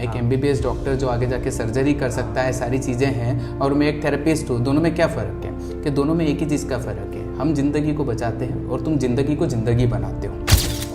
एक MBBS doctor जो आगे जाके सर्जरी कर सकता है, सारी चीज़ें हैं, और मैं एक थेरेपिस्ट हूँ। दोनों में क्या फ़र्क है कि दोनों में एक ही चीज़ का फ़र्क है, हम ज़िंदगी को बचाते हैं और तुम ज़िंदगी को ज़िंदगी बनाते हो।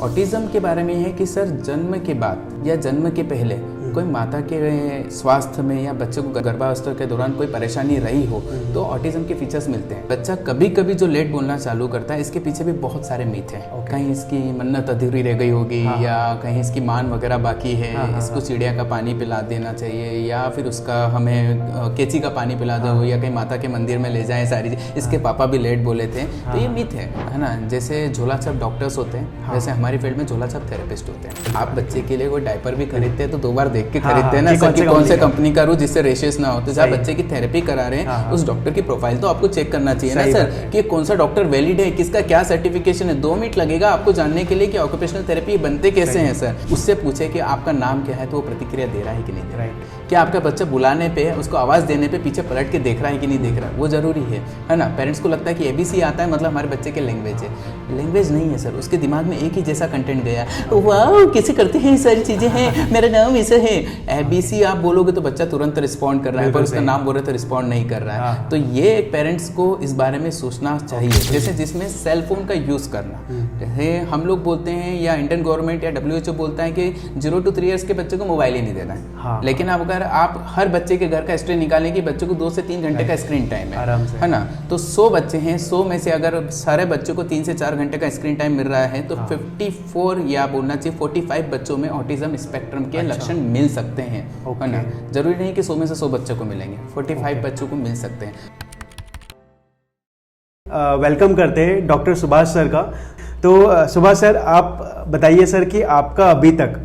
ऑटिज़म के बारे में है कि सर जन्म के बाद या जन्म के पहले कोई माता के स्वास्थ्य में या बच्चे को गर्भावस्था के दौरान कोई परेशानी रही हो तो ऑटिज्म के फीचर्स मिलते हैं। बच्चा कभी कभी जो लेट बोलना चालू करता है, इसके पीछे भी बहुत सारे मीथ हैं। कहीं इसकी मन्नत अधूरी रह गई होगी, या कहीं इसकी मान वगैरह बाकी है, इसको चिड़िया का पानी पिला देना चाहिए, या फिर उसका हमें केची का पानी पिला दो, या कहीं माता के मंदिर में ले जाएं, सारी इसके पापा भी लेट बोले थे। तो ये मीथ है ना। जैसे झोला छाप डॉक्टर्स होते हैं, वैसे हमारी फील्ड में झोला छाप थेरेपिस्ट होते हैं। आप बच्चे के लिए कोई डायपर भी खरीदते हैं तो 2 बार देख के खरीदते हैं ना सर कि कौन से कंपनी का रो, जिससे रेशेस ना हो। तो जब बच्चे की थेरेपी करा रहे हैं उस डॉक्टर की प्रोफाइल तो आपको चेक करना चाहिए ना सर कि कौन सा डॉक्टर वैलिड है, किसका क्या सर्टिफिकेशन है। 2 मिनट लगेगा आपको जानने के लिए कि ऑक्यूपेशनल थेरेपी बनते कैसे हैं सर। उससे पूछे कि आपका नाम क्या है तो वो प्रतिक्रिया दे रहा है कि नहीं दे रहा है, क्या आपका बच्चा बुलाने पे, उसको आवाज़ देने पे पीछे पलट के देख रहा है कि नहीं देख रहा है, वो जरूरी है ना। पेरेंट्स को लगता है कि ABC आता है मतलब हमारे बच्चे के लैंग्वेज है। लैंग्वेज नहीं है सर, उसके दिमाग में एक ही जैसा कंटेंट गया, वाह कैसे करते हैं, सारी चीज़ें हैं, मेरा नाम ऐसे है। ABC आप बोलोगे तो बच्चा तुरंत रिस्पॉन्ड कर रहा है, पर उसका नाम बोल रहे तो रिस्पॉन्ड नहीं कर रहा है। तो ये पेरेंट्स को इस बारे में सोचना चाहिए। जैसे जिसमें सेल फोन का यूज़ करना, जैसे हम लोग बोलते हैं या इंडियन गवर्नमेंट या WHO बोलता है कि 0 to 3 ईयर्स के बच्चे को मोबाइल ही नहीं देना है। लेकिन अब अगर आप हर बच्चे के घर का हिस्ट्री निकालें कि बच्चों को 2 से 3 घंटे का स्क्रीन टाइम है ना, तो 100 बच्चे हैं, 100 में से अगर सारे बच्चों को 3 से 4 घंटे का स्क्रीन टाइम मिल रहा है तो 54 या बोलना चाहिए 45 बच्चों में ऑटिज्म स्पेक्ट्रम के लक्षण मिल सकते हैं, है ना। जरूरी नहीं कि 100 में से 100 बच्चों को मिलेंगे, 45 बच्चों को मिल सकते हैं। वेलकम करते हैं डॉक्टर सुभाष सर का। तो सुभाष सर, आप बताइए सर कि आपका अभी तक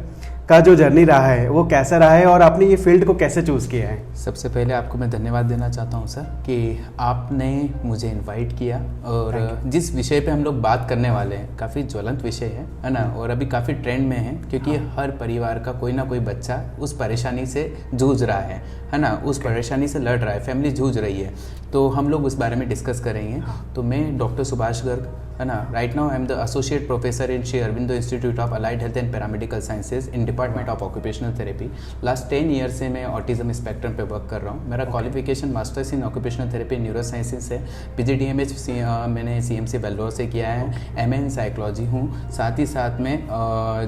का जो जर्नी रहा है वो कैसा रहा है और आपने ये फील्ड को कैसे चूज़ किया है। सबसे पहले आपको मैं धन्यवाद देना चाहता हूँ सर कि आपने मुझे इनवाइट किया, और जिस विषय पे हम लोग बात करने वाले हैं काफ़ी ज्वलंत विषय है ना, और अभी काफ़ी ट्रेंड में है, क्योंकि हर परिवार का कोई ना कोई बच्चा उस परेशानी से जूझ रहा है ना, उस परेशानी से लड़ रहा है, फैमिली जूझ रही है। तो हम लोग उस बारे में डिस्कस करेंगे। तो मैं डॉक्टर सुभाष गर्ग, है ना, right now I am the associate professor in Shri Aurobindo institute of allied health and paramedical sciences in department of occupational therapy. Last 10 year से मैं ऑटिज्म स्पेक्ट्रम पे वर्क कर रहा हूँ। मेरा qualification masters in occupational therapy neuro sciences से, PGDMH मैंने CMC Vellore से किया है, MA इन साइकोलॉजी हूँ। साथ ही साथ में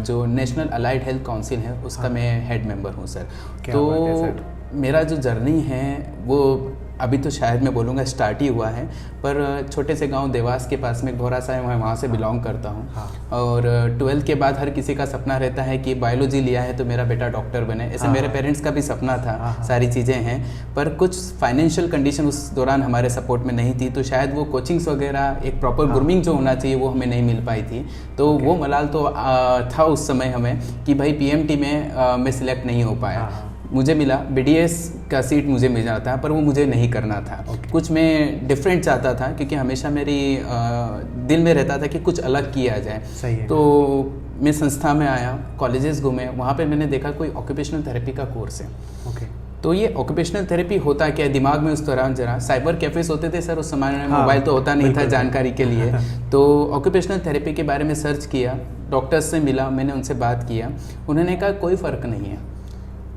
जो नेशनल अलाइड हेल्थ काउंसिल है उसका मैं हेड मेंबर हूँ सर। तो मेरा जो जर्नी है वो अभी तो शायद मैं बोलूँगा स्टार्ट ही हुआ है, पर छोटे से गांव देवास के पास में एक भोरा सा है, मैं वहाँ से बिलोंग करता हूँ। और 12th के बाद हर किसी का सपना रहता है कि बायोलॉजी लिया है तो मेरा बेटा डॉक्टर बने, ऐसे मेरे पेरेंट्स का भी सपना था। सारी चीज़ें हैं, पर कुछ फाइनेंशियल कंडीशन उस दौरान हमारे सपोर्ट में नहीं थी, तो शायद वो कोचिंग्स वगैरह, एक प्रॉपर ग्रूमिंग जो होना चाहिए वो हमें नहीं मिल पाई थी। तो वो मलाल तो था उस समय हमें कि भाई PMT में मैं सिलेक्ट नहीं हो पाया। मुझे मिला BDS का सीट, मुझे मिल जाता पर वो मुझे नहीं करना था। कुछ मैं डिफरेंट चाहता था, क्योंकि हमेशा मेरी दिल में रहता था कि कुछ अलग किया जाए। सही है। तो मैं संस्था में आया, कॉलेजेस घूमे, वहाँ पे मैंने देखा कोई ऑक्यूपेशनल थेरेपी का कोर्स है। तो ये ऑक्यूपेशनल थेरेपी होता क्या है, दिमाग में उस दौरान जरा साइबर कैफेस होते थे सर उस समय में, मोबाइल तो होता नहीं था जानकारी के लिए। तो ऑक्यूपेशनल थेरेपी के बारे में सर्च किया, डॉक्टर्स से मिला, मैंने उनसे बात किया, उन्होंने कहा कोई फ़र्क नहीं है।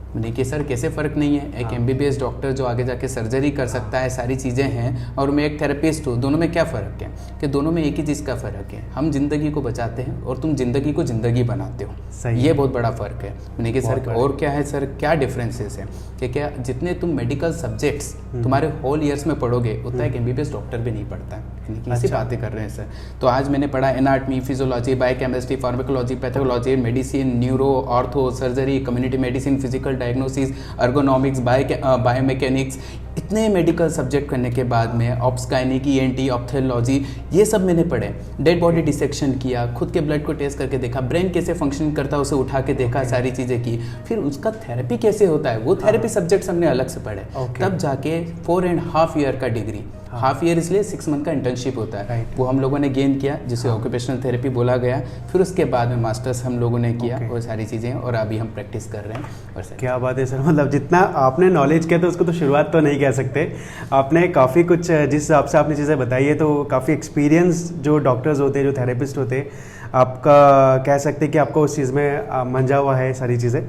मैंने कि सर कैसे फ़र्क नहीं है, एक MBBS डॉक्टर जो आगे जाके सर्जरी कर सकता है, सारी चीज़ें हैं, और मैं एक थेरेपिस्ट हूँ, दोनों में क्या फ़र्क है कि दोनों में एक ही चीज़ का फ़र्क है, हम ज़िंदगी को बचाते हैं और तुम ज़िंदगी को ज़िंदगी बनाते हो। ये बहुत बड़ा फ़र्क है। मैंने कि सर और क्या है सर, क्या डिफरेंसेस है कि क्या जितने तुम मेडिकल सब्जेक्ट्स तुम्हारे होल ईयर्स में पढ़ोगे उतना एक MBBS डॉक्टर भी नहीं पढ़ता है। ऐसी बातें कर रहे हैं सर। तो आज मैंने पढ़ा anatomy, physiology, biochemistry, pharmacology, pathology, medicine, neuro, ortho, surgery, community medicine, physical diagnosis, ergonomics, biomechanics, इतने मेडिकल सब्जेक्ट करने के बाद में ऑप्सगाइनिक, ENT, ऑप्थेलॉजी, ये सब मैंने पढ़े। डेड बॉडी डिसेक्शन किया, खुद के ब्लड को टेस्ट करके देखा, ब्रेन कैसे फंक्शन करता है उसे उठा के देखा, सारी चीज़ें की। फिर उसका थेरेपी कैसे होता है वो थेरेपी सब्जेक्ट्स हमने अलग से पढ़े। तब जाके 4.5 ईयर का डिग्री, हाफ ईयर इसलिए 6 मंथ का इंटर्नशिप होता है, वो हम लोगों ने गेन किया, जिसे ऑक्यूपेशनल थेरेपी बोला गया। फिर उसके बाद में मास्टर्स हम लोगों ने किया और सारी चीज़ें, और अभी हम प्रैक्टिस कर रहे हैं। और क्या बात है सर, मतलब जितना आपने नॉलेज किया तो उसको तो शुरुआत तो नहीं कह सकते, आपने काफ़ी कुछ जिस हिसाब से आपने चीज़ें बताई है तो काफ़ी एक्सपीरियंस जो डॉक्टर्स होते हैं, जो थेरेपिस्ट होते हैं, आपका कह सकते हैं कि आपको उस चीज़ में मंझा हुआ है सारी चीज़ें।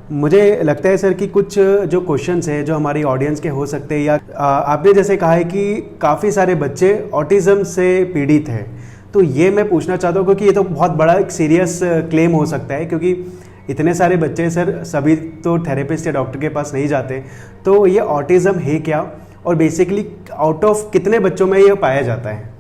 मुझे लगता है सर कि कुछ जो क्वेश्चंस है जो हमारी ऑडियंस के हो सकते हैं, या आपने जैसे कहा है कि काफ़ी सारे बच्चे ऑटिज़म से पीड़ित हैं, तो ये मैं पूछना चाहता हूँ क्योंकि ये तो बहुत बड़ा एक सीरियस क्लेम हो सकता है, क्योंकि इतने सारे बच्चे सर सभी तो थेरेपिस्ट या डॉक्टर के पास नहीं जाते, तो ये ऑटिज़म है क्या और बेसिकली आउट ऑफ कितने बच्चों में ये पाया जाता है?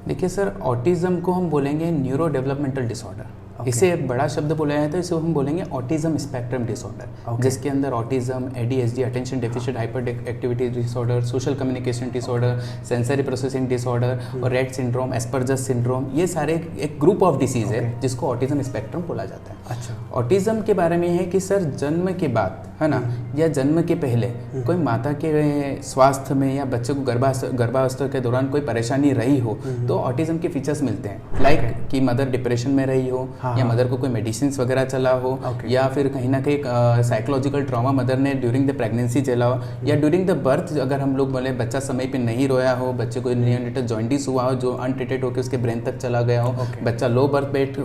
देखिए सर, ऑटिज़म को हम बोलेंगे न्यूरो डेवलपमेंटल डिसऑर्डर। इसे एक बड़ा शब्द बोला जाता है, इसे हम बोलेंगे ऑटिज्म स्पेक्ट्रम डिसऑर्डर, जिसके अंदर autism, ADHD, attention deficit hyper activity disorder, social communication disorder, sensory processing disorder और रेट सिंड्रोम, एस्पर्जस सिंड्रोम, ये सारे एक ग्रुप ऑफ डिसीज है जिसको ऑटिज्म स्पेक्ट्रम बोला जाता है। अच्छा, ऑटिज्म के बारे में है कि सर जन्म के बाद, है ना, या जन्म के पहले कोई माता के स्वास्थ्य में या बच्चे को गर्भावस्था के दौरान कोई परेशानी रही हो तो ऑटिज्म के फीचर्स मिलते हैं, लाइक कि मदर डिप्रेशन में रही हो, या मदर को कोई मेडिसिन वगैरह चला हो, या फिर कहीं ना कहीं साइकोलॉजिकल ट्रॉमा मदर ने ड्यूरिंग द प्रेगनेंसी चला हो, या ड्यूरिंग द बर्थ अगर हम लोग बोले बच्चा समय पे नहीं रोया हो, बच्चे को नियोनेटल जॉइंटिस हुआ हो जो अनट्रीटेड होकर उसके ब्रेन तक चला गया हो, बच्चा लो बर्थ वेट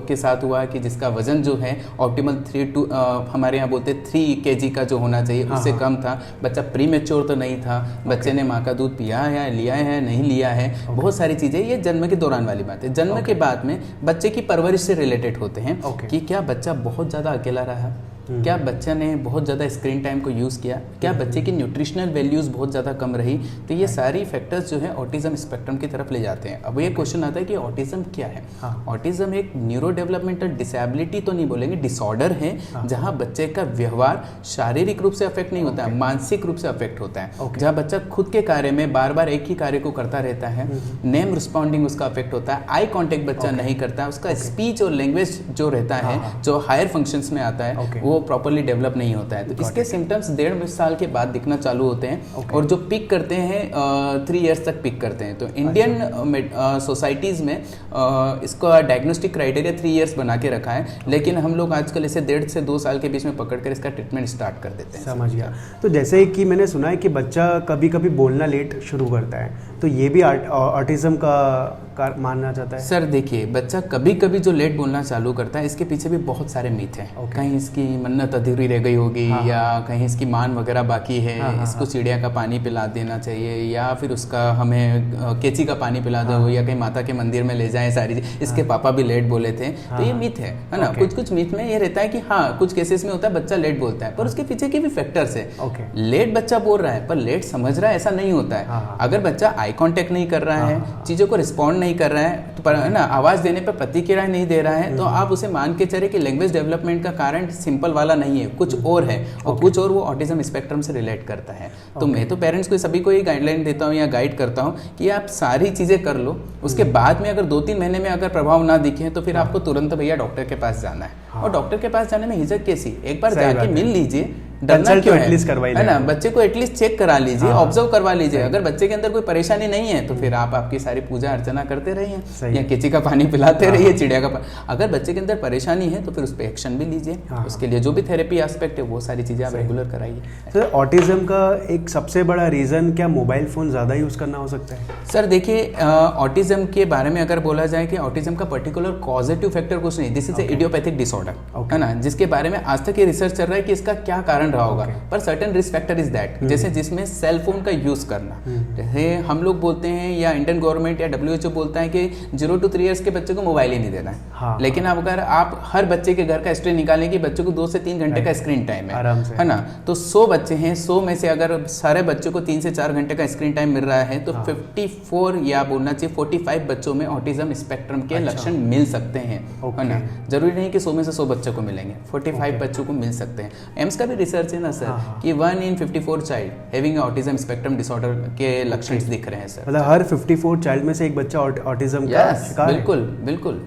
के साथ हुआ कि जिसका वजन जो है ऑप्टिमल 3 to हमारे यहाँ बोलते 3 kg का जो होना चाहिए उससे कम था, बच्चा प्री मैच्योर तो नहीं था, बच्चे ने माँ का दूध पिया है, लिया है, नहीं लिया है, बहुत सारी चीज़ें, ये जन्म के दौरान वाली बात है। जन्म के बाद में बच्चे की परवरिश से रिलेटेड होते हैं कि क्या बच्चा बहुत ज़्यादा अकेला रहा, क्या बच्चा ने बहुत ज़्यादा स्क्रीन टाइम को यूज़ किया, क्या बच्चे की न्यूट्रिशनल वैल्यूज़ बहुत ज़्यादा कम रही, तो ये सारी फैक्टर्स जो है ऑटिज्म स्पेक्ट्रम की तरफ ले जाते हैं। अब ये क्वेश्चन आता है कि ऑटिज्म क्या है? ऑटिज्म एक न्यूरो डेवलपमेंटल डिसेबिलिटी तो नहीं बोलेंगे, डिसऑर्डर है जहाँ बच्चे का व्यवहार शारीरिक रूप से अफेक्ट नहीं होता है, मानसिक रूप से अफेक्ट होता है, जहाँ बच्चा खुद के कार्य में बार बार एक ही कार्य को करता रहता है, नेम रिस्पॉन्डिंग उसका अफेक्ट होता है, आई कॉन्टेक्ट बच्चा नहीं करता है, उसका स्पीच और लैंग्वेज जो रहता है जो हायर फंक्शंस में आता है वो प्रॉपर्ली डेवलप नहीं होता है। तो इसके सिम्टम्स 1.5 साल के बाद दिखना चालू होते हैं और जो पिक करते हैं 3 इयर्स तक पिक करते हैं। तो इंडियन सोसाइटीज़ में इसका डायग्नोस्टिक क्राइटेरिया 3 इयर्स बना के रखा है, लेकिन हम लोग आजकल इसे 1.5 से 2 साल के बीच में पकड़ कर इसका ट्रीटमेंट स्टार्ट कर देते हैं। समझ गया। तो जैसे कि मैंने सुना है कि बच्चा कभी कभी बोलना लेट शुरू करता है, तो ये भी ऑटिज्म का मानना जाता है? सर देखिए, बच्चा कभी कभी जो लेट बोलना चालू करता है इसके पीछे भी बहुत सारे मिथ हैं। कहीं इसकी मन्नत अधूरी रह गई होगी, या कहीं इसकी मान वगैरह बाकी है, इसको चिड़िया का पानी पिला देना चाहिए, या फिर उसका हमें केची का पानी पिला दो, या कहीं माता के मंदिर में ले जाए, सारी इसके पापा भी लेट बोले थे, तो ये मिथ है ना। कुछ मिथ में ये रहता है कि हाँ कुछ केसेस में होता है बच्चा लेट बोलता है, पर उसके पीछे के भी फैक्टर्स है। लेट बच्चा बोल रहा है पर लेट समझ रहा है ऐसा नहीं होता है। अगर बच्चा आई कॉन्टेक्ट नहीं कर रहा है, चीज़ों को रिस्पॉन्ड नहीं कर रहा है, तो है ना, आवाज़ देने पर प्रतिक्रिया नहीं दे रहा है, तो आप उसे मान के चले कि लैंग्वेज डेवलपमेंट का कारण सिंपल वाला नहीं है, कुछ और है, और कुछ और वो ऑटिज्म स्पेक्ट्रम से रिलेट करता है। तो मैं तो पेरेंट्स को सभी को ये गाइडलाइन देता हूँ या गाइड करता हूँ कि आप सारी चीज़ें कर लो, उसके बाद में अगर 2-3 महीने में अगर प्रभाव ना दिखे तो फिर आपको तुरंत भैया डॉक्टर के पास जाना है। और डॉक्टर के पास जाने में हिचक कैसी, एक बार जाके मिल लीजिए, डरना क्यों है ना, बच्चे को एटलीस्ट चेक करा लीजिए, ऑब्जर्व करवा लीजिए। अगर बच्चे के अंदर कोई परेशानी नहीं है तो फिर आप आपकी सारी पूजा अर्चना करते रहिए, या केची का पानी पिलाते रहिए, चिड़िया का पानी। अगर बच्चे के अंदर परेशानी है तो फिर उस पर एक्शन भी लीजिए, उसके लिए जो भी थेरेपी एस्पेक्ट है वो सारी चीज़ें आप रेगुलर कराइए। सर ऑटिज्म का एक सबसे बड़ा रीज़न क्या मोबाइल फ़ोन ज़्यादा यूज़ करना हो सकता है? सर देखिए, ऑटिज्म के बारे में अगर बोला जाए कि ऑटिज्म का पर्टिकुलर कॉजेटिव फैक्टर कुछ नहीं, this is a idiopathic disorder, है ना, जिसके बारे में आज तक ये रिसर्च चल रहा है कि इसका क्या कारण रहा होगा, पर certain risk factor is that, जैसे जिसमें सेल फोन का यूज करना, जैसे हम लोग बोलते हैं या इंडियन गवर्नमेंट या WHO बोलता है कि 0 to 3 इयर्स के बच्चे को मोबाइल ही नहीं देना है। लेकिन अब अगर आप हर बच्चे के घर का हिस्ट्री निकालें कि बच्चे को 2 से 3 घंटे का स्क्रीन टाइम है ना, तो 100 बच्चे हैं, 100 में से अगर सारे बच्चों को 3 से 4 घंटे का स्क्रीन टाइम मिल रहा है तो 54 या बोलना चाहिए 45 बच्चों में ऑटिज्म स्पेक्ट्रम के लक्षण मिल सकते हैं, है ना। जरूरी नहीं कि 100 में से 100 बच्चों को मिलेंगे, 45 बच्चों को मिल सकते हैं। एम्स का भी रिसर्च है ना सर कि 1 in 54 child having autism spectrum disorder के लक्षण दिख रहे हैं सर। मतलब हर 54 चाइल्ड में से एक बच्चा ऑटिज्म का शिकार है? बिल्कुल बिल्कुल,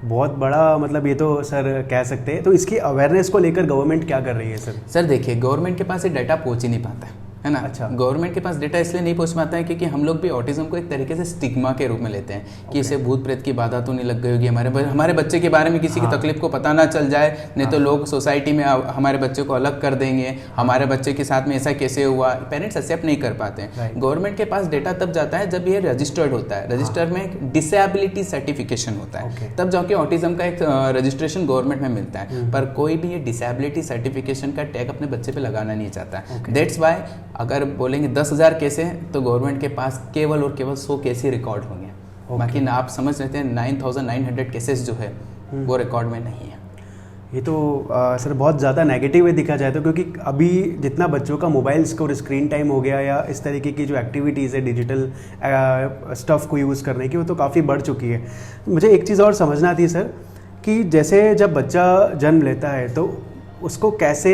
बहुत बड़ा, मतलब ये तो सर कह सकते हैं। तो इसकी अवेयरनेस को लेकर गवर्नमेंट क्या कर रही है सर? सर देखिए, गवर्नमेंट के पास ये डाटा पहुंच ही नहीं पाता है है ना। अच्छा। गवर्नमेंट के पास डेटा इसलिए नहीं पहुंच पाता है क्योंकि हम लोग भी ऑटिज्म को एक तरीके से स्टिग्मा के रूप में लेते हैं कि इसे भूत प्रेत की बाधा तो नहीं लग गई होगी, हमारे बच्चे के बारे में किसी की तकलीफ को पता ना चल जाए, नहीं तो लोग सोसाइटी में हमारे बच्चे को अलग कर देंगे, हमारे बच्चे के साथ में ऐसा कैसे हुआ। पेरेंट्स एक्सेप्ट नहीं कर पाते हैं। गवर्नमेंट के पास डेटा तब जाता है जब ये रजिस्टर्ड होता है, रजिस्टर में डिसेबिलिटी सर्टिफिकेशन होता है, तब जाके ऑटिज्म का एक रजिस्ट्रेशन गवर्नमेंट में मिलता है। पर कोई भी ये डिसेबिलिटी सर्टिफिकेशन का टैग अपने बच्चे पे लगाना नहीं चाहता। दैट्स वाई अगर बोलेंगे 10,000 केस हैं तो गवर्नमेंट के पास केवल और केवल 100 केस ही रिकॉर्ड होंगे। बाकी आप समझ लेते हैं 9,900 केसेस जो है वो रिकॉर्ड में नहीं है। ये तो सर बहुत ज़्यादा नेगेटिव है दिखा जाए तो, क्योंकि अभी जितना बच्चों का मोबाइल्स को स्क्रीन टाइम हो गया या इस तरीके की जो एक्टिविटीज़ है डिजिटल स्टफ़ को यूज़ करने की, वो तो काफ़ी बढ़ चुकी है। मुझे एक चीज़ और समझना थी सर कि जैसे जब बच्चा जन्म लेता है तो उसको कैसे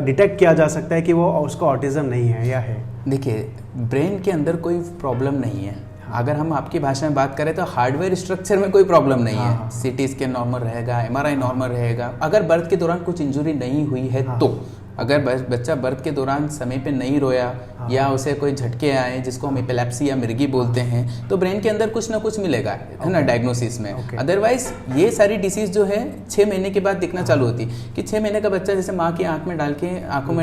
डिटेक्ट किया जा सकता है कि वो उसको ऑटिज़म नहीं है या है? देखिए, ब्रेन के अंदर कोई प्रॉब्लम नहीं है। अगर हम आपकी भाषा में बात करें तो हार्डवेयर स्ट्रक्चर में कोई प्रॉब्लम नहीं है। सीटी स्कैन नॉर्मल रहेगा, एमआरआई नॉर्मल रहेगा। अगर बर्थ के दौरान कुछ इंजरी नहीं हुई है तो अगर बच्चा बर्थ के दौरान समय पे नहीं रोया या उसे कोई झटके आए जिसको हम एपिलेप्सी या मिर्गी बोलते हैं तो ब्रेन के अंदर कुछ ना कुछ मिलेगा, है ना, डायग्नोसिस में। अदरवाइज ये सारी डिसीज जो है 6 महीने के बाद दिखना चालू होती कि 6 महीने का बच्चा जैसे माँ की आंखों में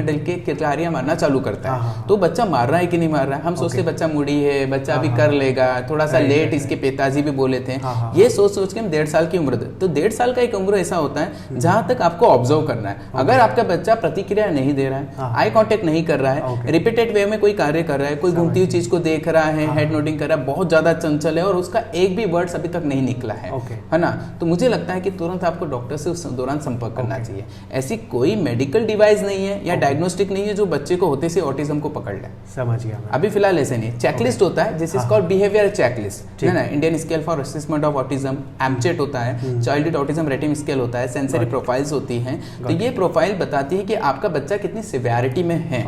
डाल के किलकारियां मारना चालू करता है तो बच्चा मार रहा है कि नहीं मार रहा है। हम सोचते बच्चा मूडी है, बच्चा अभी कर लेगा, थोड़ा सा लेट इसके पिताजी भी बोले थे, ये सोच के हम 1.5 साल की उम्र तो 1.5 साल का एक उम्र ऐसा होता है जहां तक आपको ऑब्जर्व करना है। अगर आपका बच्चा प्रतिक्रिया नहीं दे रहा है, आई कांटेक्ट नहीं कर रहा है, रिपीटेड वे में कोई कार्य कर रहा है, कोई घूमती हुई चीज को देख रहा है, हेड नोटिंग कर रहा है, बहुत ज्यादा चंचल है और उसका एक भी वर्ड्स अभी तक नहीं निकला है ना, तो मुझे लगता है कि तुरंत आपको डॉक्टर से उस दौरान संपर्क करना चाहिए। ऐसी कोई मेडिकल डिवाइस नहीं है या डायग्नोस्टिक नहीं है जो बच्चे को होते से ऑटिज्म को पकड़ ले। समझ गया। अभी फिलहाल ऐसे नहीं। चेकलिस्ट होता है जिस इज कॉल्ड बिहेवियर चेकलिस्ट, है ना, Indian scale for assessment of autism, M CHAT होता है, चाइल्डहुड ऑटिज्म रेटिंग स्केल होता है, सेंसरी प्रोफाइल्स होती हैं। तो ये प्रोफाइल बताती है कि आपका बच्चा कितनी सिवियरिटी में है,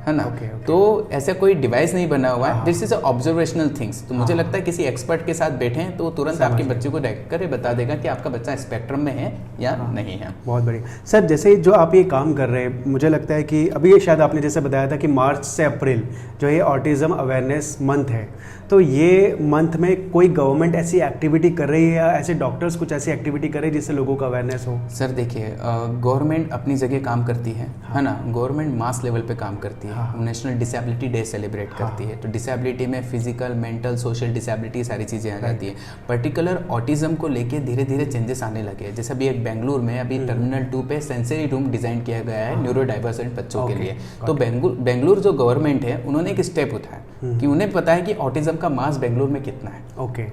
है ना। तो ऐसा कोई डिवाइस नहीं बना हुआ है, दिस इज ऑब्जर्वेशनल थिंग्स। तो मुझे लगता है किसी एक्सपर्ट के साथ बैठें तो तुरंत आपके बच्चे को देख कर बता देगा कि आपका बच्चा स्पेक्ट्रम में है या नहीं है। बहुत बढ़िया सर। जैसे जो आप ये काम कर रहे हैं, मुझे लगता है कि अभी ये शायद आपने जैसे बताया था कि मार्च से अप्रैल जो ये ऑटिज्म अवेयरनेस मंथ है, तो ये मंथ में कोई गवर्नमेंट ऐसी एक्टिविटी कर रही है या ऐसे डॉक्टर्स कुछ ऐसी एक्टिविटी कर रहे हैं जिससे लोगों का अवेयरनेस हो? सर देखिए, गवर्नमेंट अपनी जगह काम करती है ना। गवर्नमेंट मास लेवल पे काम करती है, नेशनल डिसेबिलिटी डे सेलिब्रेट करती है। तो डिसेबिलिटी में फिजिकल, मेंटल, सोशल डिसेबिलिटी सारी चीज़ें आ जाती है। पर्टिकुलर ऑटिज्म को लेके धीरे धीरे चेंजेस आने लगे। जैसे अभी एक बेंगलुरु में अभी टर्मिनल 2 पे सेंसरी रूम डिजाइन किया गया है न्यूरो डाइवर्सेंट बच्चों के लिए। तो बेंगलुरु जो गवर्नमेंट है उन्होंने एक स्टेप उठाया कि उन्हें पता है कि ऑटिज्म का मास बेंगलुरु में कितना है।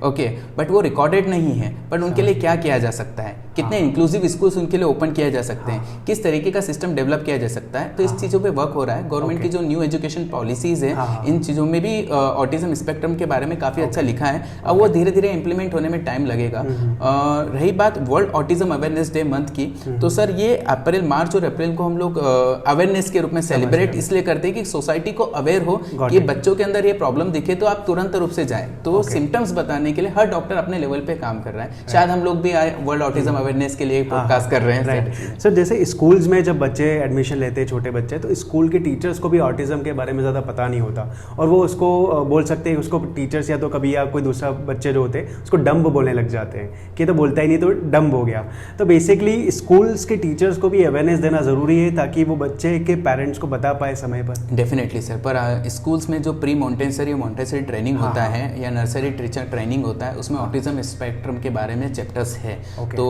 ओके, बट वो रिकॉर्डेड नहीं है। बट उनके लिए क्या किया जा सकता है, कितने इंक्लूसिव स्कूल्स उनके लिए ओपन किया जा सकते हैं, किस तरीके का सिस्टम डेवलप किया जा सकता है। तो इस चीज़ों पे वर्क हो रहा है। गवर्नमेंट की जो न्यू एजुकेशन पॉलिसीज है, इन चीज़ों में भी ऑटिज्म स्पेक्ट्रम के बारे में काफ़ी अच्छा लिखा है। अब वो धीरे धीरे इंप्लीमेंट होने में टाइम लगेगा। रही बात world autism awareness day month की, तो सर ये अप्रैल, मार्च और अप्रैल को हम लोग अवेयरनेस के रूप में सेलिब्रेट इसलिए करते हैं कि सोसाइटी को अवेयर हो कि बच्चों के अंदर ये प्रॉब्लम दिखे तो आप तुरंत रूप से जाएं। तो सिम्टम्स बताने के लिए हर डॉक्टर अपने लेवल पे काम कर रहा है। शायद हम लोग भी वर्ल्ड ऑटिज्म अवेयरनेस के लिए पॉडकास्ट कर रहे हैं। सर जैसे स्कूल्स में जब बच्चे एडमिशन लेते हैं, छोटे बच्चे, तो स्कूल के टीचर्स को भी ऑटिज्म के बारे में ज़्यादा पता नहीं होता और वो उसको बोल सकते हैं, उसको टीचर्स या तो कभी या कोई दूसरा बच्चे जो होते हैं उसको डम्ब बोलने लग जाते हैं कि तो बोलता ही नहीं तो डम्ब हो गया। तो बेसिकली स्कूल्स के टीचर्स को भी अवेयरनेस देना ज़रूरी है ताकि वो बच्चे के पेरेंट्स को बता पाए समय पर। डेफिनेटली सर, पर स्कूल्स में जो प्री मॉन्टेसरी ट्रेनिंग होता है या नर्सरी टीचर ट्रेनिंग होता है, उसमें ऑटिज्म स्पेक्ट्रम के बारे में चैप्टर्स है। तो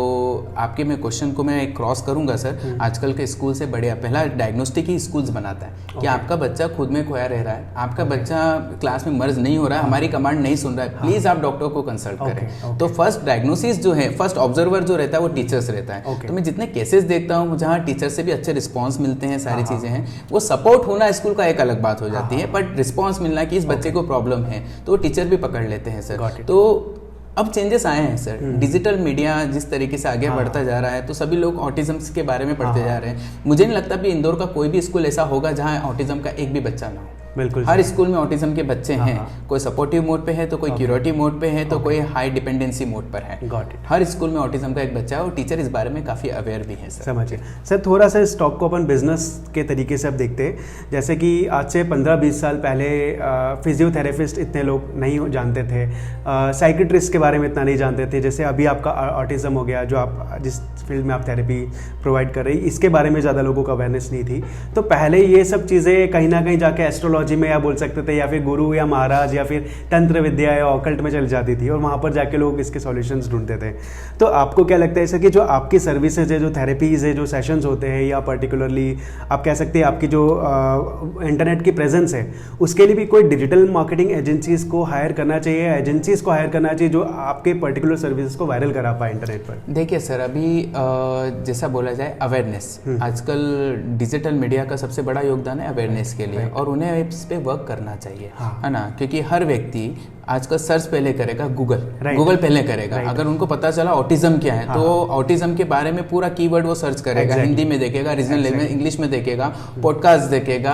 आपके मैं क्वेश्चन को मैं क्रॉस करूंगा सर। आजकल के स्कूल से बढ़िया पहला डायग्नोस्टिक ही स्कूल्स बनाता है कि आपका बच्चा खुद में खोया रह रहा है, आपका बच्चा क्लास में मर्ज नहीं हो रहा है, हमारी कमांड नहीं सुन रहा है, प्लीज आप डॉक्टर को कंसल्ट करें। तो फर्स्ट डायग्नोसिस जो है, फर्स्ट ऑब्जर्वर जो रहता है वो टीचर्स रहता है। तो मैं जितने केसेस देखता हूँ जहाँ टीचर से भी अच्छे रिस्पॉन्स मिलते हैं, सारी चीजें हैं, वो सपोर्ट होना स्कूल का एक अलग बात हो जाती है, बट रिस्पॉन्स मिलना कि इस बच्चे को प्रॉब्लम है तो टीचर भी पकड़ लेते हैं सर। तो अब चेंजेस आए हैं सर। डिजिटल मीडिया जिस तरीके से आगे बढ़ता जा रहा है तो सभी लोग ऑटिज्म के बारे में पढ़ते जा रहे हैं। मुझे नहीं लगता कि इंदौर का कोई भी स्कूल ऐसा होगा जहाँ ऑटिज्म का एक भी बच्चा ना हो। बिल्कुल हर सही। स्कूल में ऑटिज्म के बच्चे हाँ, हैं, हाँ। कोई सपोर्टिव मोड पे है तो कोई क्यूरेटिव मोड पे है तो कोई हाई डिपेंडेंसी मोड पर है। Got it। हर स्कूल में ऑटिज्म का एक बच्चा है और टीचर इस बारे में काफ़ी अवेयर भी है सर। समझिए सर, थोड़ा सा इस टॉक को अपन बिजनेस के तरीके से अब देखते हैं। जैसे कि आज से 15-20 साल पहले फिजियोथेरेपिस्ट इतने लोग नहीं जानते थे, साइकेट्रिस्ट के बारे में इतना नहीं जानते थे। जैसे अभी आपका ऑटिज्म हो गया, जो आप जिस फील्ड में आप थेरेपी प्रोवाइड कर रही, इसके बारे में ज़्यादा लोगों को अवेयरनेस नहीं थी। तो पहले ये सब चीज़ें कहीं ना कहीं जाके एस्ट्रोलॉजी में या बोल सकते थे, या फिर गुरु या महाराज या फिर तंत्र विद्या या ऑकल्ट में चल जाती थी, और वहाँ पर जाके लोग इसके सॉल्यूशंस ढूंढते थे। तो आपको क्या लगता है सर कि जो आपकी सर्विसेज है, जो थेरेपीज़ है, जो सेशंस होते हैं, या पर्टिकुलरली आप कह सकते हैं आपकी जो इंटरनेट की प्रेजेंस है, उसके लिए भी कोई डिजिटल मार्केटिंग एजेंसीज़ को हायर करना चाहिए, एजेंसीज़ को हायर करना चाहिए जो आपके पर्टिकुलर सर्विसेज को वायरल करा पाए इंटरनेट पर? देखिए सर, अभी जैसा बोला जाए अवेयरनेस, आजकल डिजिटल मीडिया का सबसे बड़ा योगदान है अवेयरनेस के लिए, और उन्हें इस पे वर्क करना चाहिए, है ना, क्योंकि हर व्यक्ति आजकल सर्च पहले करेगा गूगल पहले करेगा। अगर उनको पता चला ऑटिज्म क्या है तो ऑटिज्म के बारे में पूरा कीवर्ड वो सर्च करेगा, हिंदी में देखेगा, रीजनल लैंग्वेज इंग्लिश में देखेगा, पॉडकास्ट देखेगा,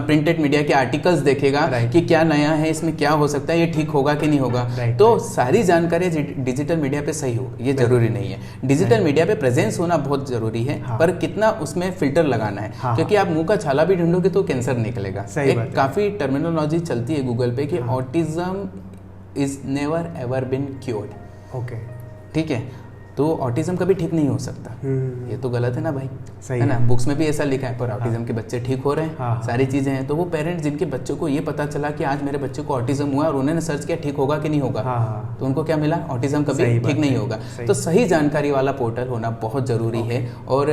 प्रिंटेड मीडिया के आर्टिकल्स देखेगा कि क्या नया है, इसमें क्या हो सकता है, ये ठीक होगा कि नहीं होगा। तो सारी जानकारी डिजिटल मीडिया पे सही हो ये जरूरी नहीं है। डिजिटल मीडिया पे प्रेजेंस होना बहुत जरूरी है, पर कितना उसमें फिल्टर लगाना है, क्योंकि आप मुंह का छाला भी ढूंढोगे तो कैंसर निकलेगा। एक काफी टर्मिनोलॉजी चलती है गूगल पे कि autism is never ever bin cured. Okay, ठीक है, तो ऑटिज्म कभी ठीक नहीं हो सकता। ये तो गलत है ना भाई, सही है ना, बुक्स में भी ऐसा लिखा है, पर ऑटिज्म के बच्चे ठीक हो रहे हैं, सारी चीजें हैं। तो वो पेरेंट्स जिनके बच्चों को ये पता चला कि आज मेरे बच्चे को ऑटिज्म हुआ और उन्होंने सर्च किया ठीक होगा कि नहीं होगा, तो उनको क्या मिला, ऑटिज्म कभी ठीक नहीं होगा। तो सही जानकारी वाला पोर्टल होना बहुत जरूरी है, और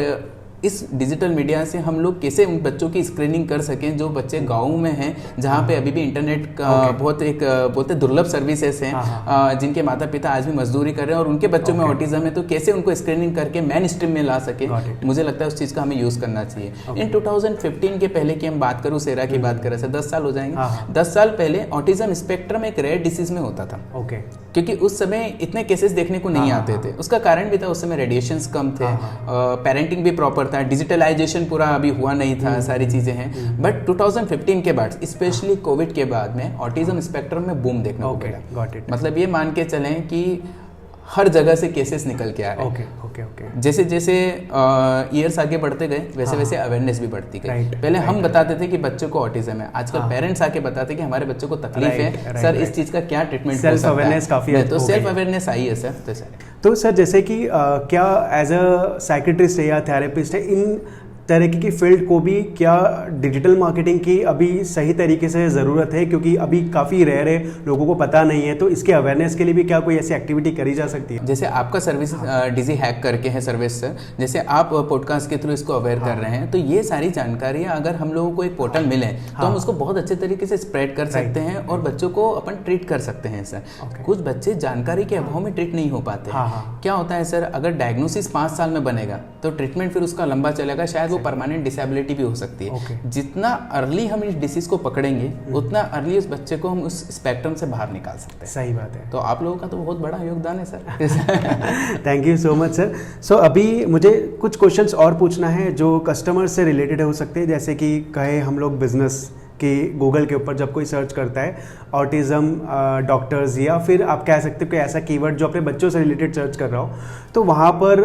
इस डिजिटल मीडिया से हम लोग कैसे उन बच्चों की स्क्रीनिंग कर सकें जो बच्चे गाँव में हैं, जहाँ पे अभी भी इंटरनेट का बहुत एक बहुत दुर्लभ सर्विसेज हैं, जिनके माता पिता आज भी मजदूरी कर रहे हैं और उनके बच्चों में ऑटिज्म है, तो कैसे उनको स्क्रीनिंग करके मेन स्ट्रीम में ला सके। मुझे लगता है उस चीज़ का हमें यूज़ करना चाहिए। इन 2015 के पहले की हम बात करूँ, सेरा की बात करें, 10 साल हो जाएंगे। 10 साल पहले ऑटिज्म स्पेक्ट्रम एक रेयर डिसीज में होता था, क्योंकि उस समय इतने केसेस देखने को नहीं आते थे। उसका कारण भी था उस समय रेडिएशंस कम थे, पेरेंटिंग भी प्रॉपर था, डिजिटलाइजेशन पूरा अभी हुआ नहीं था, सारी चीजें हैं। बट 2015 के बाद, स्पेशली कोविड के बाद में ऑटिज्म स्पेक्ट्रम में बूम देखने को मिला। मतलब ये मान के चलें कि हर जगह से केसेस निकल के आ रहे हैं। जैसे जैसे ईयर्स आगे बढ़ते गए वैसे वैसे अवेयरनेस भी बढ़ती गई। पहले हम बताते थे कि बच्चों को ऑटिज्म है, आजकल पेरेंट्स आके बताते हैं कि हमारे बच्चों को तकलीफ है, सर इस चीज का क्या ट्रीटमेंट हो सकता है। काफी तो सेल्फ अवेयरनेस आई है सर। तो सर जैसे कि क्या एज अ साइकेट्रिस्ट है या थेरेपिस्ट है, इन तरीके की फील्ड को भी क्या डिजिटल मार्केटिंग की अभी सही तरीके से ज़रूरत है, क्योंकि अभी काफ़ी रेयर है, लोगों को पता नहीं है, तो इसके अवेयरनेस के लिए भी क्या कोई ऐसी एक्टिविटी करी जा सकती है? जैसे आपका सर्विस डिजी हैक करके है सर्विस सर, जैसे आप पॉडकास्ट के थ्रू इसको अवेयर कर रहे हैं, तो ये सारी जानकारियाँ अगर हम लोगों को एक पोर्टल मिले तो हम उसको बहुत अच्छे तरीके से स्प्रेड कर सकते हैं और बच्चों को अपन ट्रीट कर सकते हैं सर। कुछ बच्चे जानकारी के अभाव में ट्रीट नहीं हो पाते। क्या होता है सर, अगर डायग्नोसिस 5 साल में बनेगा तो ट्रीटमेंट फिर उसका लंबा चलेगा, शायद वो परमानेंट डिसेबिलिटी भी हो सकती है। जितना अर्ली हम इस डिसीज को पकड़ेंगे उतना अर्ली उस बच्चे को हम उस स्पेक्ट्रम से बाहर निकाल सकते हैं। सही बात है। तो आप लोगों का तो बहुत बड़ा योगदान है sir. Thank you so much sir. So अभी मुझे कुछ क्वेश्चंस और पूछना है जो कस्टमर से रिलेटेड हो सकते हैं, जैसे कि कहे हम लोग बिजनेस कि गूगल के ऊपर जब कोई सर्च करता है ऑटिज्म डॉक्टर्स, या फिर आप कह सकते हो कि ऐसा कीवर्ड जो अपने बच्चों से रिलेटेड सर्च कर रहा हो, तो वहाँ पर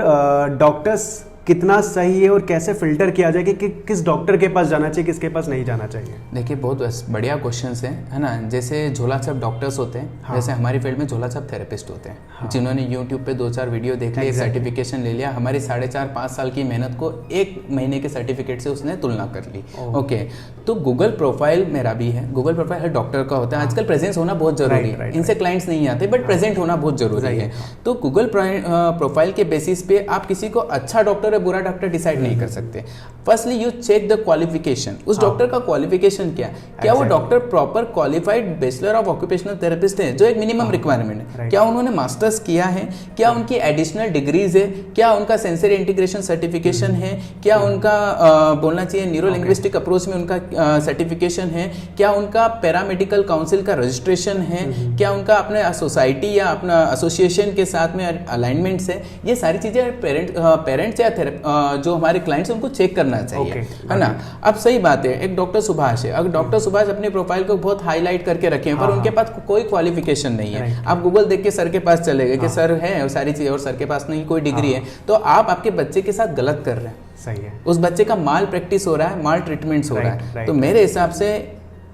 डॉक्टर्स कितना सही है और कैसे फिल्टर किया जाए कि किस डॉक्टर के पास जाना चाहिए, किसके पास नहीं जाना चाहिए? देखिए बहुत बढ़िया क्वेश्चंस हैं, है ना। जैसे झोला छाप डॉक्टर्स होते हैं, वैसे हमारी फील्ड में झोला छाप थेरेपिस्ट होते हैं, जिन्होंने यूट्यूब पे 2-4 वीडियो देख लिए, सर्टिफिकेशन ले लिया, हमारी 4.5-5 साल की मेहनत को 1 महीने के सर्टिफिकेट से उसने तुलना कर ली। ओके, तो गूगल प्रोफाइल मेरा भी है, गूगल प्रोफाइल हर डॉक्टर का होता है। आजकल प्रेजेंस होना बहुत जरूरी है, इनसे क्लाइंट्स नहीं आते बट प्रेजेंट होना बहुत जरूरी है। तो गूगल प्रोफाइल के बेसिस पे आप किसी को अच्छा डॉक्टर या बुरा डॉक्टर डिसाइड नहीं कर सकते। Firstly you check the qualification, उस डॉक्टर का क्वालिफिकेशन क्या वो doctor proper qualified bachelor of occupational therapist है, जो एक मिनिमम रिक्वायरमेंट है। क्या उन्होंने मास्टर्स किया है, क्या उनकी एडिशनल डिग्रीज है, क्या उनका सेंसरी इंटीग्रेशन सर्टिफिकेशन है, क्या उनका बोलना चाहिए न्यूरो लिंग्विस्टिक अप्रोच में उनका सर्टिफिकेशन है, क्या उनका पैरामेडिकल काउंसिल का रजिस्ट्रेशन है, क्या उनका अपने सोसाइटी या अपना एसोसिएशन के साथ में अलाइनमेंट्स है। ये सारी चीजें पेरेंट्स या जो हमारे क्लाइंट्स उनको चेक करना चाहिए, है ना। अब सही बात है, एक डॉक्टर सुभाष है, अगर डॉक्टर सुभाष अपने प्रोफाइल को बहुत हाईलाइट करके रखे हैं, पर उनके पास कोई क्वालिफिकेशन नहीं है। आप गूगल देख के सर के पास चले गए कि सर है और सारी चीजें, और सर के पास नहीं कोई डिग्री है, तो आप आपके बच्चे के साथ गलत कर रहे हैं। सही है, उस बच्चे का माल प्रैक्टिस हो रहा है, माल ट्रीटमेंट्स हो रहा है। तो मेरे हिसाब से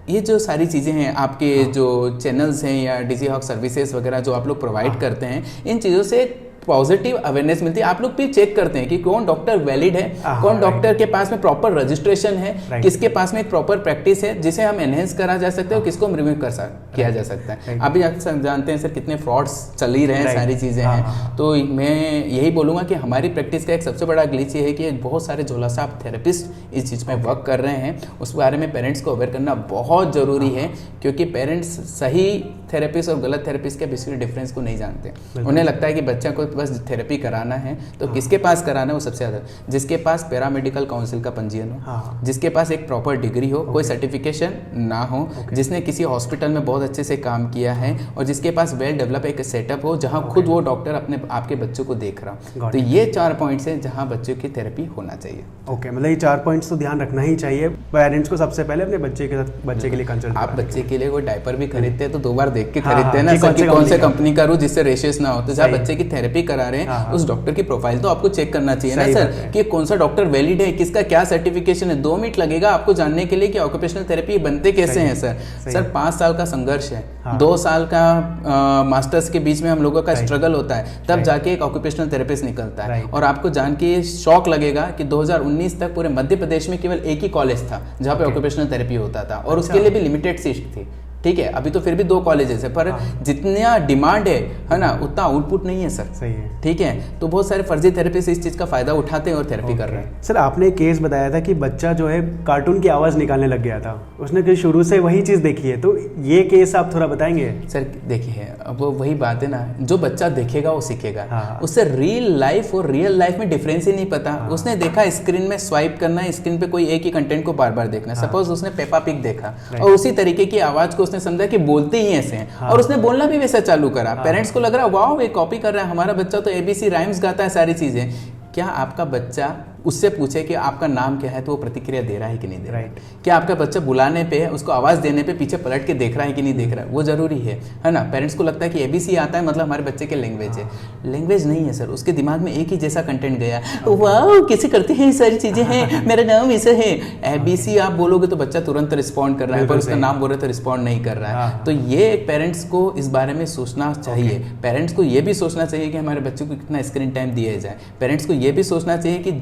ये जो सारी चीज़ें हैं, आपके जो चैनल्स हैं या डीजी हॉक सर्विसेज वगैरह जो आप लोग प्रोवाइड करते हैं, इन चीज़ों से पॉजिटिव अवेयरनेस मिलती है। आप लोग भी चेक करते हैं कि कौन डॉक्टर वैलिड है, कौन डॉक्टर के पास में प्रॉपर रजिस्ट्रेशन है, किसके पास में एक प्रॉपर प्रैक्टिस है जिसे हम एनहेंस करा जा सकते हैं और किसको हम रिव्यू किया जा सकता है। आप भी अक्सर जानते हैं सर कितने फ्रॉड्स चल ही रहे हैं, सारी चीज़ें हैं। तो मैं यही बोलूँगा कि हमारी प्रैक्टिस का एक सबसे बड़ा ग्लिच ये है कि बहुत सारे झोला साहब थेरेपिस्ट इस चीज़ में वर्क कर रहे हैं। उस बारे में पेरेंट्स को अवेयर करना बहुत ज़रूरी है, क्योंकि पेरेंट्स सही थेरेपिस्ट और गलत थेरेपिस्ट के बीच डिफरेंस को नहीं जानते। उन्हें लगता है कि बच्चा को बस थेरेपी कराना है, तो किसके पास कराना है वो सबसे ज़्यादा, जिसके पास पैरामेडिकल काउंसिल का पंजीयन हो, जिसके पास एक प्रॉपर डिग्री हो, कोई सर्टिफिकेशन ना हो, जिसने किसी हॉस्पिटल में बहुत अच्छे से काम किया है और जिसके पास वेल डेवलप एक सेटअप हो जहां खुद वो डॉक्टर अपने आपके बच्चों को देख रहा हो। तो ये 4 पॉइंट्स हैं जहां बच्चों की थेरेपी होना चाहिए। ओके, मतलब ये 4 पॉइंट्स तो ध्यान रखना ही चाहिए पेरेंट्स को सबसे पहले अपने बच्चे के लिए कंसल्ट। आप बच्चे के लिए कोई डायपर भी खरीदते हैं तो 2 बार देख के खरीदते हैं ना सर कि कौन से कंपनी का रू जिससे रेशेस ना हो। तो जहाँ बच्चे की थेरेपी करा रहे हैं उस डॉक्टर की प्रोफाइल तो आपको चेक करना चाहिए ना सर कि कौन सा डॉक्टर वैलिड है, किसका क्या सर्टिफिकेशन है। 2 मिनट लगेगा आपको जानने के लिए कि ऑक्यूपेशनल थेरेपी बनते कैसे हैं सर 5 साल का संघर्ष है, 2 साल का मास्टर्स के बीच में हम लोगों का स्ट्रगल होता है, तब जाके एक ऑक्यूपेशनल थेरेपिस्ट निकलता है। और आपको जान के शौक लगेगा कि 2019 तक पूरे मध्य प्रदेश में केवल एक ही कॉलेज था जहाँ पे ऑक्यूपेशनल थेरेपी होता था, और उसके लिए भी लिमिटेड सीट थी। ठीक है, अभी तो फिर भी 2 कॉलेजेस है, पर जितना डिमांड है ना, उतना आउटपुट नहीं है सर। सही है, ठीक है। तो बहुत सारे फर्जी थेरेपिस्ट इस चीज का फायदा उठाते हैं और थेरेपी कर रहे हैं। सर आपने एक केस बताया था कि बच्चा जो है कार्टून की आवाज निकालने लग गया था, उसने शुरू से वही चीज देखी है, तो ये केस आप थोड़ा बताएंगे? सर देखिए, अब वो वही बात है ना, जो बच्चा देखेगा वो सीखेगा। उससे रियल लाइफ और रियल लाइफ में डिफरेंस ही नहीं पता। उसने देखा स्क्रीन में स्वाइप करना है, स्क्रीन पे कोई एक ही कंटेंट को बार बार देखना है। सपोज उसने पेपा पिग देखा और उसी तरीके की आवाज को उसने समझा कि बोलते ही ऐसे हैं, और उसने बोलना भी वैसा चालू करा। पेरेंट्स को लग रहा वाओ ये कॉपी कर रहा है हमारा बच्चा, तो एबीसी राइम्स गाता है, सारी चीजें। क्या आपका बच्चा उससे पूछे कि आपका नाम क्या है तो वो प्रतिक्रिया दे रहा है कि नहीं दे रहा है? क्या आपका बच्चा बुलाने पे, उसको आवाज़ देने पे पीछे पलट के देख रहा है कि नहीं देख रहा है? वो जरूरी है ना। पेरेंट्स को लगता है कि एबीसी आता है मतलब हमारे बच्चे के लैंग्वेज है। लैंग्वेज नहीं है सर, उसके दिमाग में एक ही जैसा कंटेंट गया, वाह कैसे करते हैं, सारी चीज़ें हैं, मेरा नाम ऐसे है। एबीसी आप बोलोगे तो बच्चा तुरंत रिस्पॉन्ड कर रहा है, पर उसका नाम बोल रहे तो रिस्पॉन्ड नहीं कर रहा है। तो ये पेरेंट्स को इस बारे में सोचना चाहिए। पेरेंट्स को ये भी सोचना चाहिए कि हमारे बच्चे को कितना स्क्रीन टाइम दिया जाए। पेरेंट्स को ये भी सोचना चाहिए कि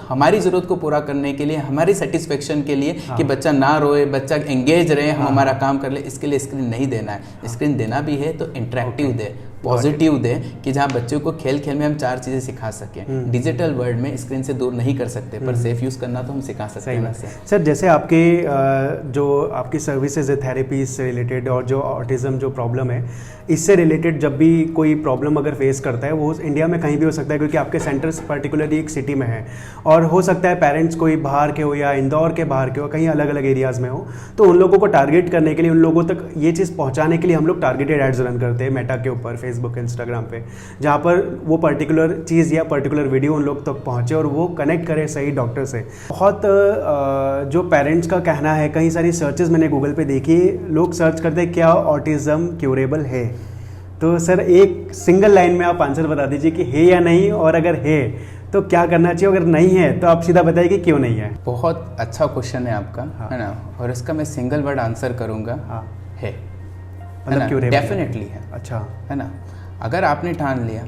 हमारी जरूरत को पूरा करने के लिए, हमारी सेटिस्फेक्शन के लिए कि बच्चा ना रोए, बच्चा एंगेज रहे, हम हमारा काम कर ले, इसके लिए स्क्रीन नहीं देना है। स्क्रीन देना भी है तो इंटरेक्टिव दे, पॉजिटिव दे, कि जहाँ बच्चों को खेल खेल में हम 4 चीज़ें सिखा सकें। डिजिटल वर्ल्ड में स्क्रीन से दूर नहीं कर सकते, पर सेफ यूज़ करना तो हम सिखा सकते हैं। सर जैसे आपके जो आपकी सर्विसेज है थेरेपी से रिलेटेड, और जो ऑटिज्म जो प्रॉब्लम है इससे रिलेटेड, जब भी कोई प्रॉब्लम अगर फेस करता है, वो इंडिया में कहीं भी हो सकता है, क्योंकि आपके सेंटर्स पर्टिकुलरली एक सिटी में है, और हो सकता है पेरेंट्स कोई बाहर के हो या इंदौर के बाहर के हो, कहीं अलग अलग एरियाज़ में हो, तो उन लोगों को टारगेट करने के लिए, उन लोगों तक ये चीज़ पहुँचाने के लिए हम लोग टारगेटेड एड्स रन करते हैं मेटा के ऊपर, फेसबुक, इंस्टाग्राम पे, जहाँ पर वो पर्टिकुलर चीज़ या पर्टिकुलर वीडियो उन लोग तक पहुँचे और वो कनेक्ट करे सही डॉक्टर से। बहुत जो पेरेंट्स का कहना है, कई सारी सर्चेस मैंने गूगल पे देखी, लोग सर्च करते हैं क्या ऑटिज्म क्यूरेबल है। तो सर एक सिंगल लाइन में आप आंसर बता दीजिए कि है या नहीं, और अगर है तो क्या करना चाहिए, अगर नहीं है तो आप सीधा बताइए कि क्यों नहीं है। बहुत अच्छा क्वेश्चन है आपका, है ना, और इसका मैं सिंगल वर्ड आंसर करूँगा, है, मतलब क्यूरेबल, डेफिनेटली है। अच्छा, है ना। अगर आपने ठान लिया,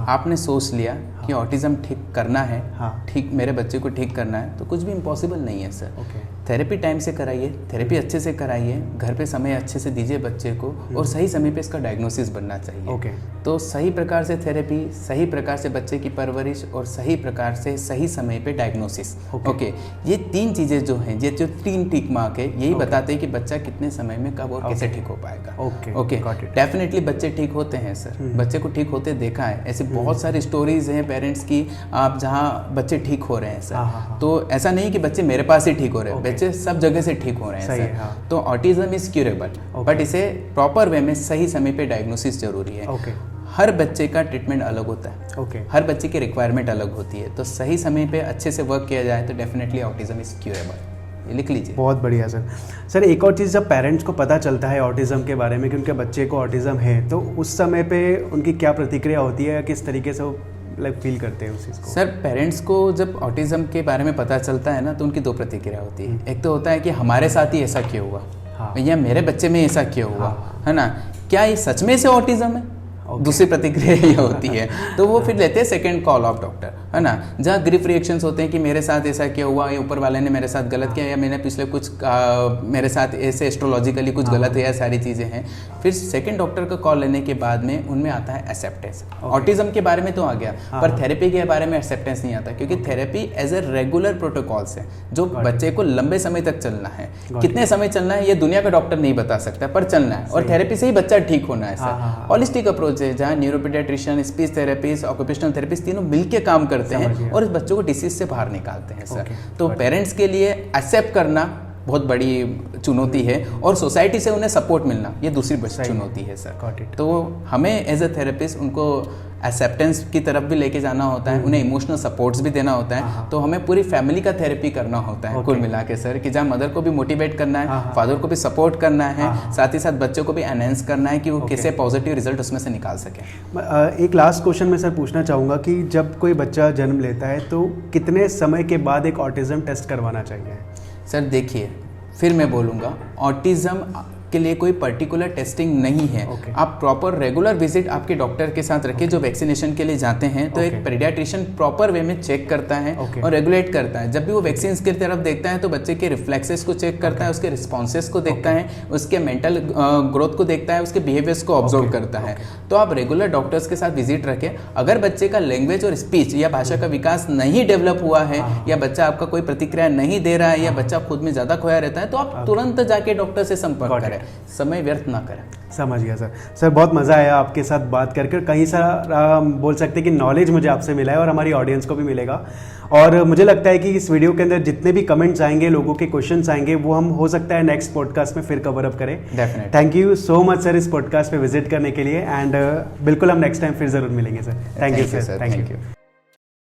आपने सोच लिया कि ऑटिज्म ठीक करना है, ठीक मेरे बच्चे को ठीक करना है, तो कुछ भी इम्पॉसिबल नहीं है सर। थेरेपी टाइम से कराइए, थेरेपी अच्छे से कराइए, घर पे समय अच्छे से दीजिए बच्चे को, और सही समय पे इसका डायग्नोसिस बनना चाहिए। तो सही प्रकार से थेरेपी, सही प्रकार से बच्चे की परवरिश, और सही प्रकार से सही समय पे डायग्नोसिस। ये 3 चीज़ें जो हैं, ये जो 3 टिक मार्क है, यही बताते हैं कि बच्चा कितने समय में कब और कैसे ठीक हो पाएगा। डेफिनेटली बच्चे ठीक होते हैं सर, बच्चे को ठीक होते देखा है। ऐसे बहुत सारी स्टोरीज हैं पेरेंट्स की, आप जहाँ बच्चे ठीक हो रहे हैं सर। तो ऐसा नहीं कि बच्चे मेरे पास ही ठीक हो रहे हैं, बच्चे सब जगह से ठीक हो रहे हैं सर। तो ऑटिज्म इज क्यूरेबल, बट इसे प्रॉपर वे में सही समय पे डायग्नोसिस जरूरी है। हर बच्चे का ट्रीटमेंट अलग होता है। ओके। हर बच्चे की रिक्वायरमेंट अलग होती है, तो सही समय पे अच्छे से वर्क किया जाए तो डेफिनेटली ऑटिज्म इज क्यूरेबल। ये लिख लीजिए। बहुत बढ़िया सर। सर एक और चीज़, जब पेरेंट्स को पता चलता है ऑटिज़म के बारे में कि उनके बच्चे को ऑटिज़म है, तो उस समय पे उनकी क्या प्रतिक्रिया होती है या किस तरीके से वो लाइक फील करते हैं उस चीज़ को? सर पेरेंट्स को जब ऑटिज्म के बारे में पता चलता है ना, तो उनकी दो प्रतिक्रिया होती है। एक तो होता है कि हमारे साथ ही ऐसा क्यों हुआ, हाँ। भैया मेरे बच्चे में ऐसा क्यों हुआ, हाँ। है ना, क्या ये सच में से ऑटिज्म है। दूसरी प्रतिक्रिया ये होती है, तो वो फिर लेते हैं सेकंड कॉल ऑफ डॉक्टर, है ना, जहाँ ग्रीफ रिएक्शंस होते हैं कि मेरे साथ ऐसा क्या हुआ, या ऊपर वाले ने मेरे साथ गलत किया, या मैंने पिछले कुछ मेरे साथ ऐसे एस्ट्रोलॉजिकली कुछ गलत है, सारी चीज़ें हैं। फिर सेकंड डॉक्टर का कॉल लेने के बाद में उनमें आता है एक्सेप्टेंस। ऑटिज्म के बारे में तो आ गया, पर थेरेपी के बारे में एक्सेप्टेंस नहीं आता, क्योंकि therapy as a regular protocols है जो बच्चे को लंबे समय तक चलना है। कितने समय चलना है ये दुनिया का डॉक्टर नहीं बता सकता, पर चलना है, और थेरेपी से ही बच्चा ठीक होना है। सर हॉलिस्टिक अप्रोच है, जहाँ न्यूरोपीडियाट्रिशियन, स्पीच थेरेपिस्ट, ऑक्यूपेशनल थेरेपिस्ट तीनों मिलकर काम करते हैं और इस बच्चों को डिसीज से बाहर निकालते हैं। सर तो पेरेंट्स के लिए एक्सेप्ट करना बहुत बड़ी चुनौती है, और सोसाइटी से उन्हें सपोर्ट मिलना ये दूसरी चुनौती है। सर तो हमें एज अ थेरेपिस्ट उनको एक्सेप्टेंस की तरफ भी लेके जाना होता है, उन्हें इमोशनल सपोर्ट्स भी देना होता है। तो हमें पूरी फैमिली का थेरेपी करना होता है कुल मिला के सर, कि जहाँ मदर को भी मोटिवेट करना है, फादर को भी सपोर्ट करना है, साथ ही साथ बच्चों को भी एनहेंस करना है कि वो कैसे पॉजिटिव रिजल्ट उसमें से निकाल सके। एक लास्ट क्वेश्चन मैं सर पूछना चाहूँगा कि जब कोई बच्चा जन्म लेता है तो कितने समय के बाद एक ऑटिज्म टेस्ट करवाना चाहिए? सर देखिए, फिर मैं बोलूँगा, ऑटिज्म के लिए कोई पर्टिकुलर टेस्टिंग नहीं है। आप प्रॉपर रेगुलर विजिट आपके डॉक्टर के साथ रखिए। जो वैक्सीनेशन के लिए जाते हैं तो एक पीडियाट्रिशियन प्रॉपर वे में चेक करता है और रेगुलेट करता है। जब भी वो वैक्सीन की तरफ देखता है तो बच्चे के रिफ्लेक्सेस को चेक करता है, उसके रिस्पॉन्सेस को देखता है, उसके मेंटल ग्रोथ को देखता है, उसके बिहेवियर्स को ऑब्जर्व करता है। तो आप रेगुलर डॉक्टर्स के साथ विजिट रखें। अगर बच्चे का लैंग्वेज और स्पीच या भाषा का विकास नहीं डेवलप हुआ है, या बच्चा आपका कोई प्रतिक्रिया नहीं दे रहा है, या बच्चा खुद में ज़्यादा खोया रहता है, तो आप तुरंत जाके डॉक्टर से संपर्क करें, समय व्यर्थ ना करें। समझ गया सर। सर बहुत मज़ा आया आपके साथ बात करके, कहीं सारा बोल सकते हैं कि नॉलेज मुझे आपसे मिला है और हमारी ऑडियंस को भी मिलेगा। और मुझे लगता है कि इस वीडियो के अंदर जितने भी कमेंट्स आएंगे, लोगों के क्वेश्चंस आएंगे, वो हम हो सकता है नेक्स्ट पॉडकास्ट में फिर कवर अप करें। Definitely. Thank you so much sir इस पॉडकास्ट पे विजिट करने के लिए, एंड बिल्कुल हम नेक्स्ट टाइम फिर ज़रूर मिलेंगे sir. Thank you sir. Thank you.